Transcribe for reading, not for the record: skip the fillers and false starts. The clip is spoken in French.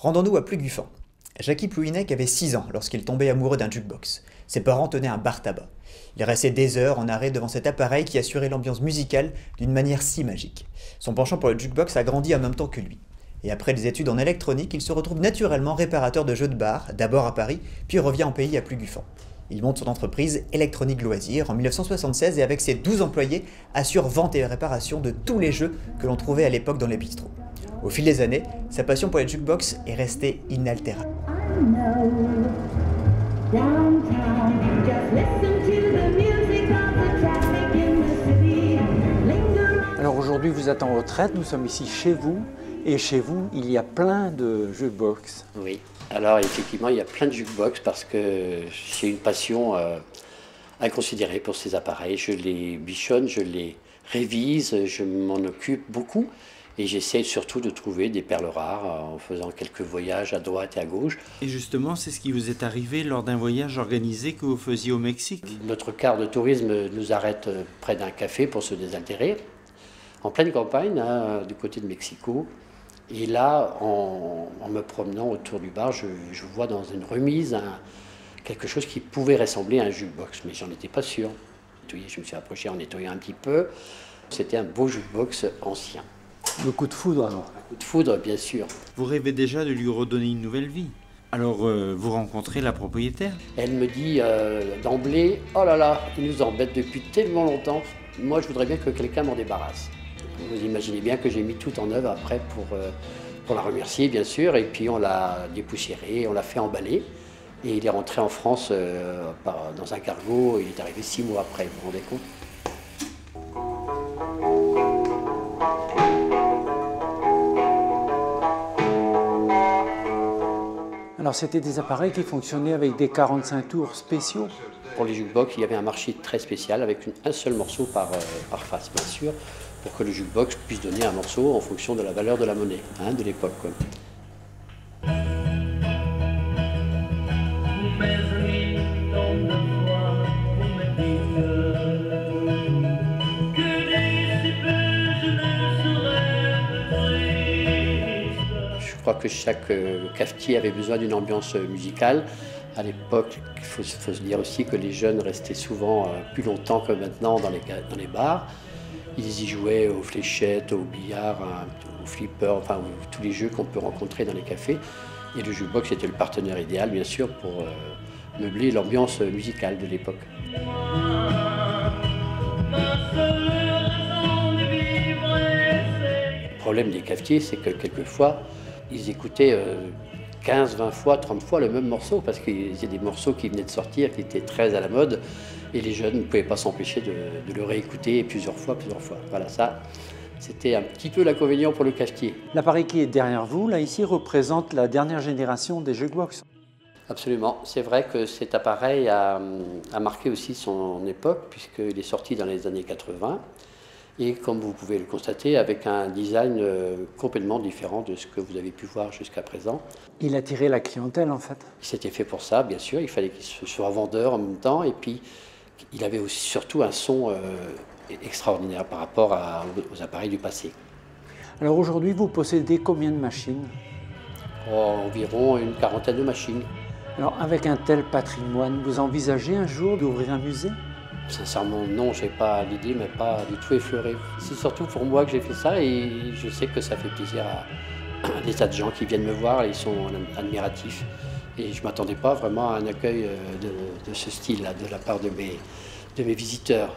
Rendons-nous à Plugufan. Jackie Plouhinec avait 6 ans lorsqu'il tombait amoureux d'un jukebox. Ses parents tenaient un bar tabac. Il restait des heures en arrêt devant cet appareil qui assurait l'ambiance musicale d'une manière si magique. Son penchant pour le jukebox a grandi en même temps que lui. Et après des études en électronique, il se retrouve naturellement réparateur de jeux de bar, d'abord à Paris, puis revient en pays à Plugufan. Il monte son entreprise Electronic Loisirs en 1976 et avec ses 12 employés assure vente et réparation de tous les jeux que l'on trouvait à l'époque dans les bistrots. Au fil des années, sa passion pour les jukebox est restée inaltérable. Alors aujourd'hui vous êtes en retraite, nous sommes ici chez vous, et chez vous il y a plein de jukebox. Oui, alors effectivement il y a plein de jukebox parce que j'ai une passion inconsidérée pour ces appareils. Je les bichonne, je les révise, je m'en occupe beaucoup. Et j'essaie surtout de trouver des perles rares en faisant quelques voyages à droite et à gauche. Et justement, c'est ce qui vous est arrivé lors d'un voyage organisé que vous faisiez au Mexique. Notre car de tourisme nous arrête près d'un café pour se désaltérer, en pleine campagne, du côté de Mexico. Et là, en me promenant autour du bar, je vois dans une remise quelque chose qui pouvait ressembler à un jukebox, mais j'en étais pas sûr. Je me suis approché en nettoyant un petit peu. C'était un beau jukebox ancien. Le coup de foudre alors. Un coup de foudre, bien sûr. Vous rêvez déjà de lui redonner une nouvelle vie. Alors, vous rencontrez la propriétaire. Elle me dit d'emblée, oh là là, il nous embête depuis tellement longtemps. Moi, je voudrais bien que quelqu'un m'en débarrasse. Vous imaginez bien que j'ai mis tout en œuvre après pour la remercier, bien sûr. Et puis, on l'a dépoussiéré, on l'a fait emballer. Et il est rentré en France dans un cargo. Il est arrivé 6 mois après, vous vous rendez compte ? Alors c'était des appareils qui fonctionnaient avec des 45 tours spéciaux. Pour les jukebox, il y avait un marché très spécial avec un seul morceau par face, bien sûr, pour que le jukebox puisse donner un morceau en fonction de la valeur de la monnaie de l'époque. Je crois que chaque cafetier avait besoin d'une ambiance musicale. À l'époque, il faut se dire aussi que les jeunes restaient souvent plus longtemps que maintenant dans les bars. Ils y jouaient aux fléchettes, au billard, au flipper, enfin tous les jeux qu'on peut rencontrer dans les cafés. Et le jukebox était le partenaire idéal, bien sûr, pour meubler l'ambiance musicale de l'époque. Le problème des cafetiers, c'est que quelquefois, ils écoutaient 15, 20 fois, 30 fois le même morceau, parce qu'il y a des morceaux qui venaient de sortir, qui étaient très à la mode, et les jeunes ne pouvaient pas s'empêcher de le réécouter plusieurs fois. Voilà, ça, c'était un petit peu l'inconvénient pour le cafetier. L'appareil qui est derrière vous, là ici, représente la dernière génération des jukebox. Absolument. C'est vrai que cet appareil a marqué aussi son époque, puisqu'il est sorti dans les années 80. Et comme vous pouvez le constater, avec un design complètement différent de ce que vous avez pu voir jusqu'à présent. Il attirait la clientèle en fait. Il s'était fait pour ça, bien sûr. Il fallait qu'il soit vendeur en même temps. Et puis, il avait aussi surtout un son extraordinaire par rapport aux appareils du passé. Alors aujourd'hui, vous possédez combien de machines ? Environ une quarantaine de machines. Alors avec un tel patrimoine, vous envisagez un jour d'ouvrir un musée ? Sincèrement, non, j'ai pas l'idée, mais pas du tout effleuré. C'est surtout pour moi que j'ai fait ça et je sais que ça fait plaisir à des tas de gens qui viennent me voir et ils sont admiratifs. Et je ne m'attendais pas vraiment à un accueil de ce style-là de la part de mes visiteurs.